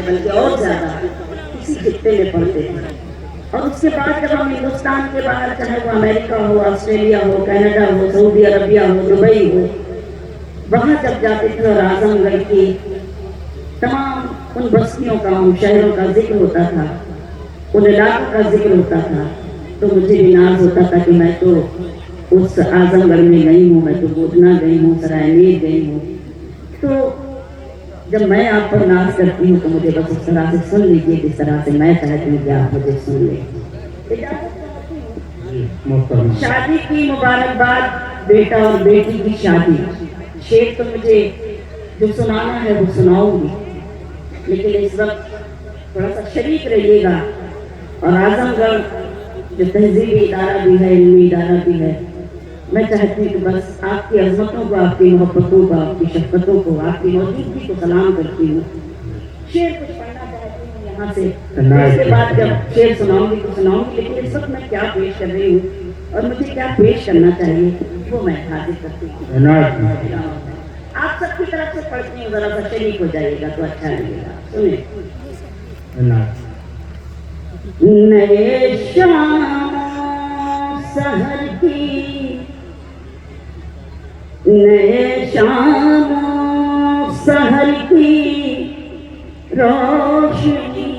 बल्कि और ज्यादा इसी खित्ते में पढ़ते थे। और उसके बाद जब हम हिंदुस्तान के बाहर, चाहे वो अमेरिका हो, ऑस्ट्रेलिया हो, कनाडा हो, सऊदी अरबिया हो, दुबई हो, वहाँ जब जाते थे और आजमगढ़ की तमाम उन बस्तियों का, उन शहरों का जिक्र होता था, उन इलाकों का जिक्र होता था, तो मुझे भी नाज होता था कि मैं तो उस आजमगढ़ में गई हूँ, मैं तो गोधना गई हूँ, सरायनीर गई हूँ। तो जब मैं आप पर नाज करती हूँ तो मुझे बस इस तरह से सुन लीजिए, जिस तरह से मैं चाहती हूँ कि आप मुझे सुन लें। शादी की मुबारकबाद, बेटा और बेटी की शादी। शेर तो मुझे जो सुनाना है वो सुनाऊंगी, लेकिन इस वक्त थोड़ा सा शरीक रहिएगा। और आजमगढ़ जो तहजीबी इदारा भी है, इल्मी इदारा भी है, मैं चाहती हूँ कि बस आपकी अजमतों को, आपकी मोहब्बतों को, आपकी शफ़क़तों को, आपकी मौजूदगी को सलाम करती हूँ। शेर कुछ पढ़ना चाहती हूँ यहाँ से, उसके बाद जब शेर सुनाऊंगी तो सुनाऊंगी, लेकिन इस वक्त मैं क्या पेश कर रही हूँ और मुझे क्या पेश करना चाहिए वो मैं हाजिर करती हूँ। आप सबकी तरफ से पढ़ती हूँ, जरा सा शरीक हो जाइएगा तो अच्छा लगेगा। सुनिए। नए शाम सहर की, नए शाम सहर की रोशनी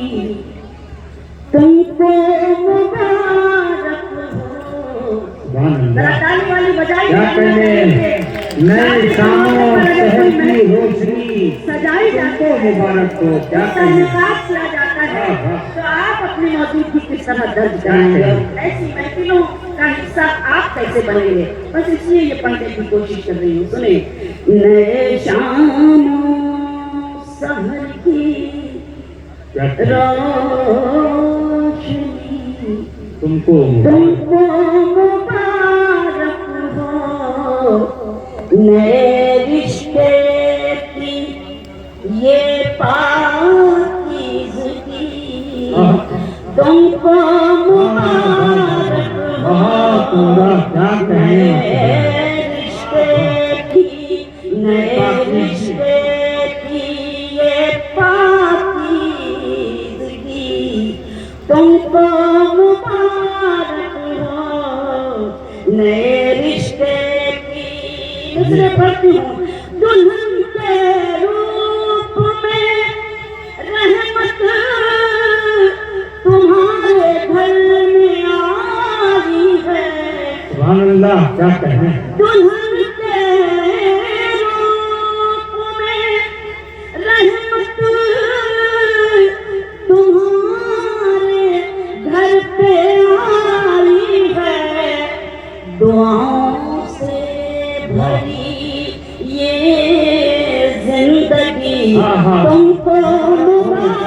तुमको मुबारक हो। ताली वाली बजाइए। नए शामों शहर की रोशनी सजाई जाती है, मुबारक हो। क्या निकास किया जाता है, तो आप अपनी मौजूदगी किस तरह दर्ज करेंगे, ऐसी महफिलों का हिस्सा आप कैसे बनेंगे, बस इसलिए ये पढ़ने की कोशिश कर रही हूँ। सुने। नए शाम सहर की रोशनी तुमको मुबारक हो। नए रिश्ते की ये पाकीज़गी तुमको मुबारक हो। नए रिश्ते की, नए रिश्ते की ये पाकीज़गी तुमको मुबारक हो। नए रिश्ते दूसरे पढ़ती हूँ। दुल्हन के रूप में रहमत तुम्हारे घर में आई है। सुभान अल्लाह, क्या कहें। दुल्हन के रूप में रहमत तुम्हारे घर पे आई है। दुआओं से भरी ये जिंदगी तुमको मुबारक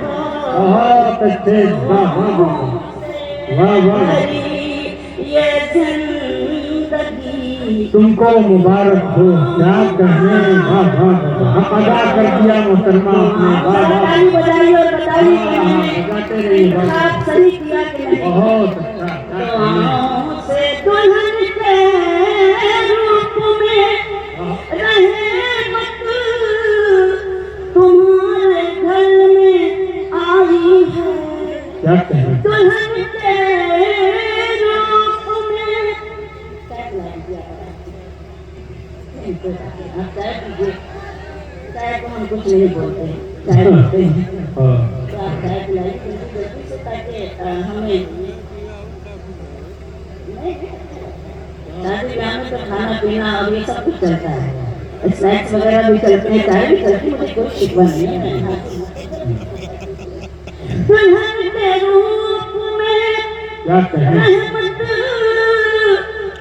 हो। बहुत अच्छे, वाह वाह, ये जिंदगी तुमको मुबारक हो। क्या कहने, वाह वाह, अदा कर दिया मोहतरमा आपने। ताली बजाइए और बताइए बजाते रहिए, आप सही किया कि नहीं। बहुत अच्छा। से दुल्हन के रूप में रहमत तुम्हारे घर में आई है। क्या कहें। दुल्हन के रूप में चाय को हम कुछ नहीं बोलते, चाय बोलते हैं। तो आप चाय पिलाइए ताकि हमें शादी ब्याह में तो खाना पीना और ये सब कुछ चलता है, स्नैक्स वगैरह भी चलते हैं, चाय भी चलती है, मुझे कोई शिकवा नहीं है। दुल्हन के रूप में क्या कहें। रहमत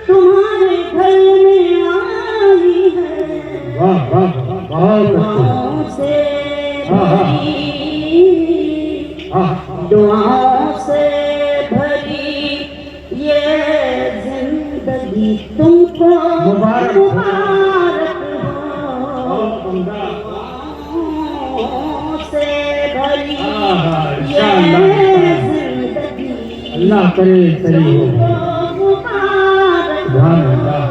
तुम्हारे घर में आई है। वाह वाह, बहुत अच्छे। दुआओं से भरी ये जिंदगी तुमको मुबारक हो। दुआओं से भरी ये जिंदगी अल्लाह करे सही हो। सुभान अल्लाह,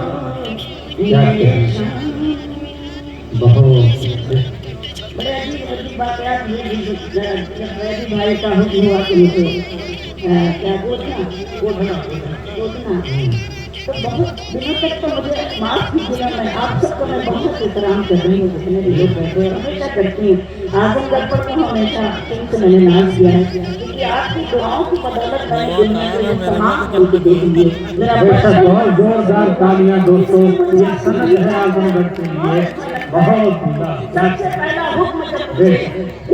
क्या कहें। बहुत बड़े अजीब अजीब बातें क्या रवि भाई का हुक्म हुआ कि मुझे क्या बोलना तो बहुत दिनों तक तो मुझे माफ भी किया। मैं आप सबको मैं बहुत एहतराम कर रही हूँ, जितने भी लोग बैठे हैं हमेशा करती हूँ। आजमगढ़ पर तो हमेशा तुमसे मैंने नाज किया है, क्योंकि आपकी दुआओं की बदौलत मैंने दुनिया को ये तमाम लोग देख लिए। मेरा बेशक बहुत जोरदार तालियां दोस्तों, ये सनद है आजमगढ़ के लिए बहुत सबसे पहला हुक्म जब मुझे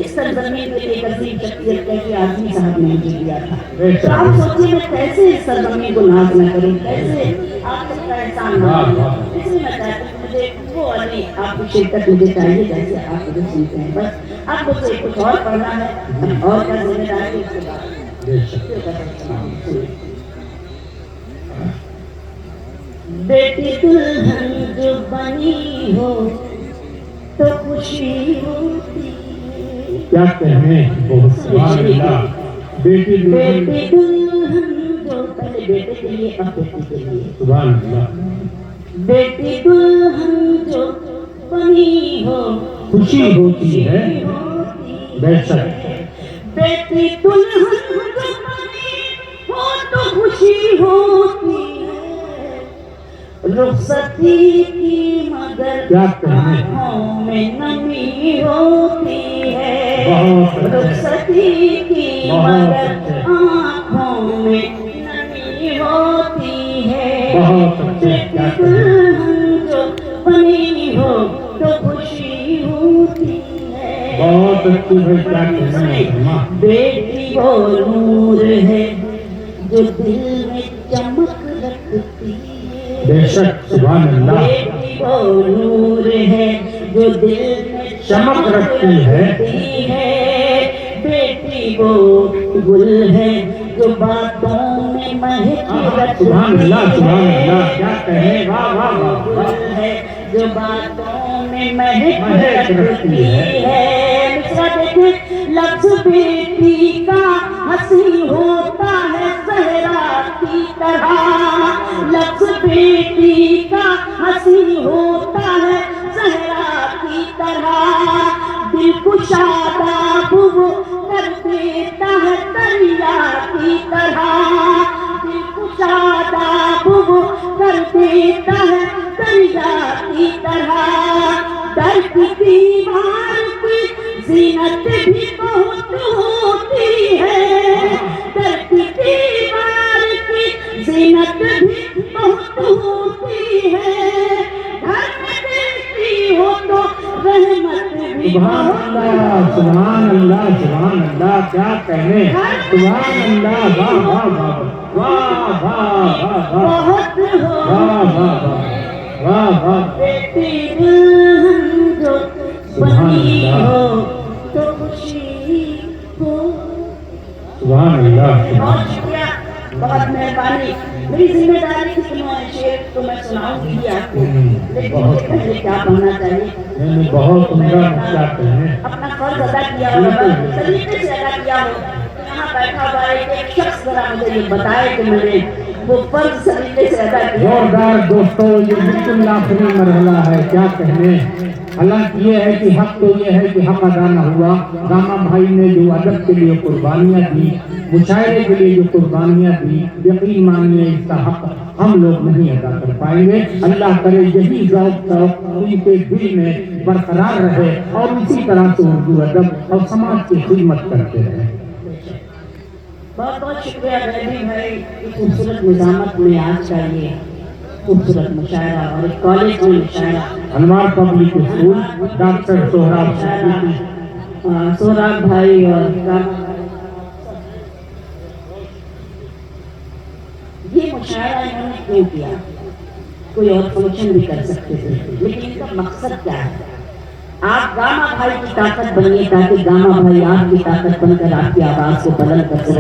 इस सरजमीन के लिए अजीम शख्सियत के आदमी साहब ने मुझे दिया था, तो आप सोचिए मैं कैसे इस सरजमीन को नाज न करूं, कैसे आप सबका एहसान ना करूं। इसलिए मैं चाहती हूँ मुझे वो वाली आपकी शिरकत मुझे चाहिए जैसे आप मुझे सुनते हैं। बस आप मुझे कुछ और पढ़ना है और क्या जिम्मेदारी उसके बाद बेटी दुल्हन जो बनी हो तो खुशी होती है। क्या कहें, बहुत सुभान अल्लाह। बेटी दुल्हन जो पहले बेटे के लिए अब बेटी के लिए, सुभान अल्लाह। बेटी दुल्हन जो बनी हो खुशी होती है, बेशक। बेटी दुल्हन जो बनी हो तो खुशी होती है। रुखसती की मगर क्या कहें, आँखों में नमी होती है। बहुत रुखसती की मगर आँखों में नमी होती है। बहुत अच्छे। क्या बेटी कहें, दुल्हन जो बनी हो तो खुशी होती है। बहुत अच्छी भाई, क्या कहना। बेटी वो नूर है जो दिल में चमक रखती है। बेशक सुभान अल्लाह। बेटी वो नूर है जो दिल में चमक रखती है। बेटी वो गुल है जो बातों में महक रखती सुभान अल्लाह, सुभान है। अल्लाह। क्या कहे, वाह वाह वाह वाह। गुल है जो बातों में महक महक रखती है। मिसरा देखें, लफ्ज़ बेटी का हंसी होता है सहरा की तरह। लफ्ज़ बेटी का हंसी होता है सहरा की तरह। दिल कुशादा वो कर देता है दरिया की तरह। दिल कुशादा वो कर देता है दरिया की तरह। दर की दीवार की जीनत भी बहुत होती है। दर की दीवार की जीनत भी बहुत होती है। घर में बेटी हो तो रहमत भी सुभान अल्लाह, सुभान अल्लाह, सुभान अल्लाह। क्या कहने, सुभान अल्लाह। वाह वाह वाह वाह वाह वाह वाह बहुत हो। वाह वाह वाह वाह। बेटी दुल्हन जो बनी हो तो खुशी हो। सुभान अल्लाह। बहुत शुक्रिया, बहुत मेहरबानी। मेरी जिम्मेदारी थी कि मैं शेर तो मैं सुनाऊंगी ही आपको, लेकिन मुझे पहले क्या बनना चाहिए। मैंने बहुत उम्दा, क्या कहने। अपना फर्ज अदा किया हो, तरीके से अदा किया हो। यहाँ बैठा हुआ एक शख्स जरा मुझे ये बताए कि मैंने वो फर्ज तरीके से अदा किया। जोरदार दोस्तों, ये बिल्कुल आखिरी मरहला है, क्या कहने। हालांकि ये है कि हक तो ये है कि हक अदा न हुआ। गामा भाई ने जो अदब के लिए कुर्बानियाँ दी, मुशायरे के लिए जो कुर्बानियाँ दी, यकीन मानिए इसका हक हम लोग नहीं अदा कर पाएंगे। अल्लाह करे यही ज़ौक़ उनके दिल में बरकरार रहे और इसी तरह से उर्दू अदब और समाज की खिदमत करते रहे। बहुत बहुत शुक्रिया रवि भाई की खूबसूरत निजामत में आज का ये खूबसूरत मुशायरा और एक कॉलेज में मुशायरा। Anwar public school, doctor Sohrab Siddiqui. Sohrab भाई और ये मुशायरा इन्होंने क्यों किया, कोई और फंक्शन भी कर सकते थे, लेकिन इनका मकसद क्या है। आप गामा भाई की ताकत बनिए ताकि गामा भाई आपकी ताकत बनकर आपकी आवाज को बुलंद कर सके।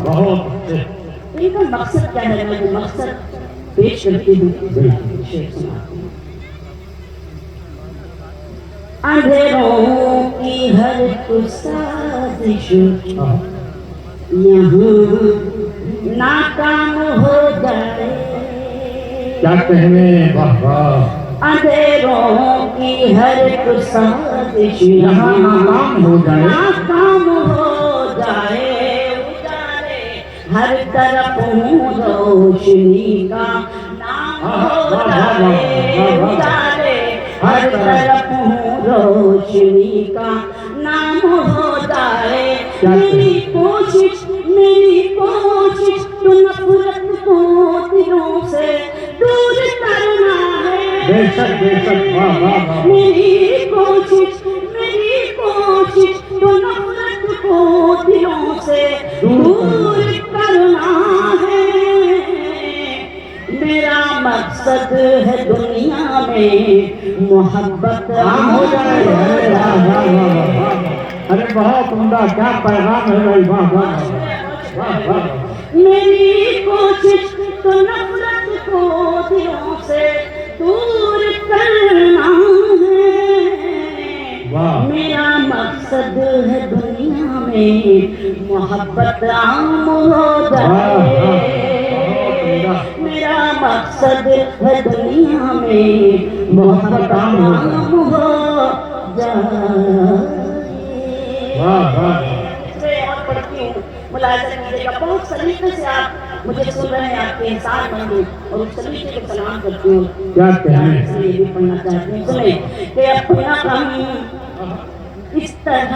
बहुत अच्छे। इनका मकसद क्या है, मैं वो मकसद पेश करती हूँ। अंधेरों की हर साजिश यहाँ नाकाम हो जाए। क्या कहने, वाह वाह। अंधेरों की हर एक साजिश यहाँ नाकाम हो जाए, नाकाम हो जाए, उजाले हर तरफ हूँ रोशनी का नाम हो जाए, उजाले हर तरफ हूँ रोशनी का नाम हो जाए। मेरी कोशिश तो नफरत को दिलों से दूर करना है। बेशक बेशक, वाह वाह वाह। मेरी कोशिश तो नफरत को दिलों से दूर करना है। मेरा मकसद है दुनिया में मोहब्बत आम हो जाए। अरे वाह वाह वाह वाह, अरे बहुत उम्दा, क्या पैगाम है भाई, वाह वाह वाह वाह। मेरी कोशिश तो नफरत को दिलों से दूर करना है। वाह। मेरा मकसद है दुनिया में मोहब्बत आम हो जाए। मेरा मकसद है दुनिया में मोहब्बत आम हो जाए। वाह वाह। और पढ़ती हूँ, मुलायजा कीजिएगा, बहुत सलीके से आप मुझे सुन रहे हैं, आपके इंसान बंधु, और उस सलीके को सलाम करती हूँ। क्या कहने, ये भी पढ़ना चाहती हूँ, सुने कि अपना गम इस तरह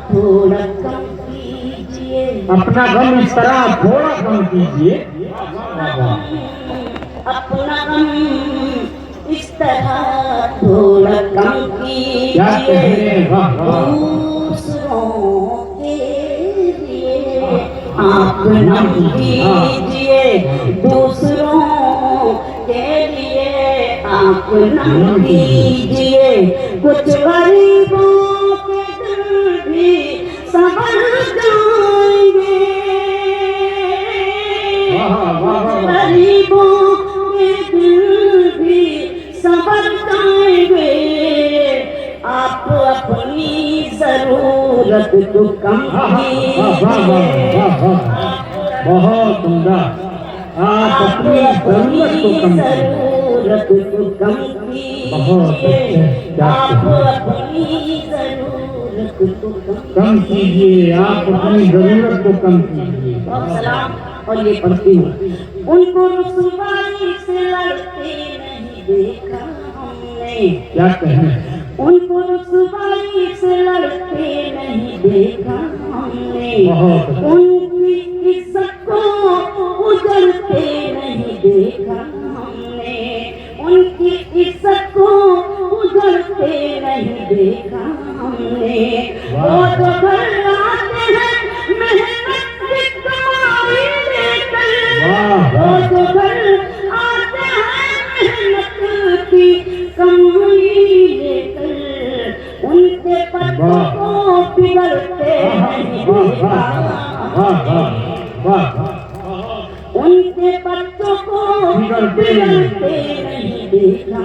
थोड़ा कम कीजिए, अपना गम इस तरह थोड़ा कम कीजिए। अपना गम इस तरह थोड़ा कम कीजिए। क्या कहने, वाह वाह। दूसरों के लिए आप नम कीजिए, दूसरों के लिए आप नम कीजिए। कुछ गरीबों के दिल भी संभल जाएंगे, गरीबों के दिल भी संभल जाएंगे। आप अपनी जरूरत को कम कीजिए, बहुत उम्दा, आप अपनी जरूरत को कम कीजिए। बहुत अच्छे, आप अपनी जरूरत को कम कीजिए, आप अपनी जरूरत को कम कीजिए। सलाम। और ये पढ़ती हूँ, उनको रुसवाई से लड़ते नहीं देखा हमने, क्या कहने, उनको रुसवाई से लड़ते नहीं देखा हमने, बहुत। उनकी इज्जत को उजड़ते नहीं देखा हमने, उनकी इज्जत को उजड़ते नहीं देखा हमने। वो तो घर आते हैं मेहनत की कमाई लेकर, वो तो घर आते हैं मेहनत की कमाई लेकर, उनके बच्चों को बिगड़ते नहीं देखा, उनके बच्चों को बिगड़ते नहीं देखा,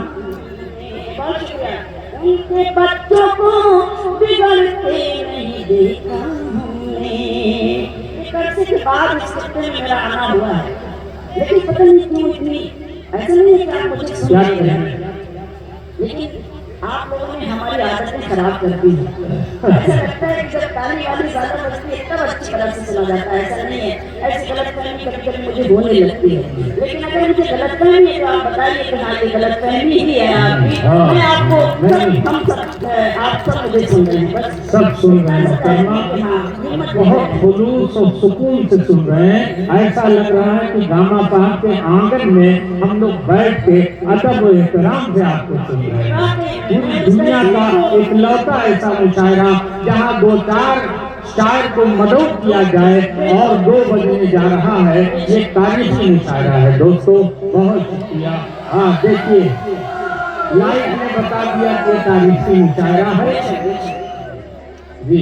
उनके बच्चों को बिगड़ते नहीं देखा हमने। एक अरसे के बाद इस हफ्ते में मेरा आना हुआ है, लेकिन पता नहीं क्यों इतनी, ऐसा नहीं है कि आप मुझे सुन रहे हैं, लेकिन आप लोगों ने हमारी आदतें खराब कर दी है। ऐसा लगता है कि जब ताली वाली ज्यादा बजती है तब अच्छी तरह से सुना जाता है, ऐसा नहीं है। ऐसी गलतफहमी कभी कभी मुझे होने लगती है, लेकिन अगर मुझे गलतफहमी है तो आप बताइए कि हाँ ये गलतफहमी ही है आपकी। मैं आपको आप सब मुझे सुन रहे हैं, बस सब सुन रहे हैं, बहुत खुलूस और सुकून से सुन रहे हैं। ऐसा लग रहा है कि गामा साहब के आंगन में हम लोग बैठ के अदब और एहतराम से आपको सुन रहे हैं। पूरी दुनिया का इकलौता ऐसा मुशायरा जहाँ 2-4 शायर को मदऊ किया जाए और 2 बजने जा रहा है, ये तारीफी मुशायरा है दोस्तों, बहुत शुक्रिया। हाँ देखिए, लाइव ने बता दिया कि तारीफी मुशायरा है जी।